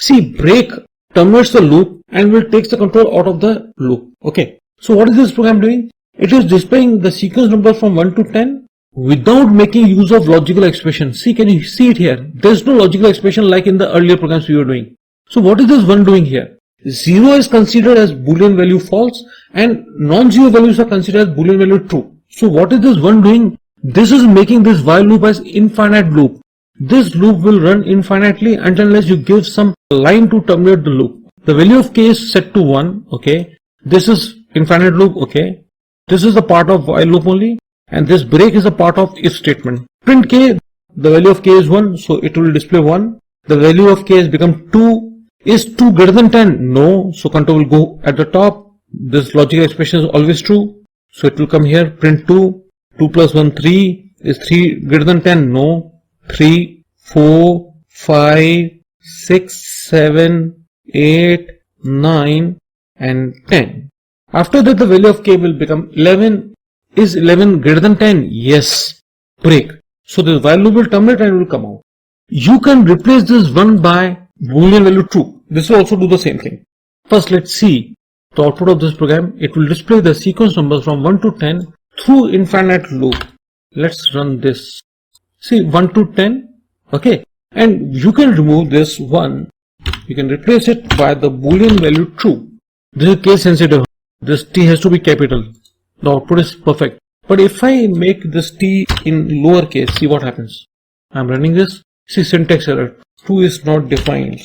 See, break terminates the loop and will take the control out of the loop. Okay. So what is this program doing? It is displaying the sequence numbers from 1 to 10 without making use of logical expression. See, can you see it here? There's no logical expression like in the earlier programs we were doing. So what is this 1 doing here? 0 is considered as Boolean value false and non-zero values are considered as Boolean value true. So what is this 1 doing? This is making this while loop as infinite loop. This loop will run infinitely unless you give some line to terminate the loop. The value of k is set to 1. Okay. This is infinite loop. Okay. This is the part of while loop only. And this break is a part of if statement. Print k, the value of k is 1, so it will display 1. The value of k has become 2. Is 2 greater than 10? No, so control will go at the top. This logical expression is always true, so it will come here. Print 2. 2 plus 1, 3. Is 3 greater than 10? No. 3, 4, 5, 6, 7, 8, 9 and 10. After that the value of k will become 11. Is 11 greater than 10? Yes. Break. So the while loop will terminate and will come out. You can replace this 1 by Boolean value true. This will also do the same thing. First let's see the output of this program. It will display the sequence numbers from 1 to 10 through infinite loop. Let's run this. See 1 to 10. Okay. And you can remove this 1. You can replace it by the Boolean value true. This is case sensitive. This t has to be capital. The output is perfect. But if I make this t in lowercase, see what happens. I'm running this. See syntax error. True is not defined.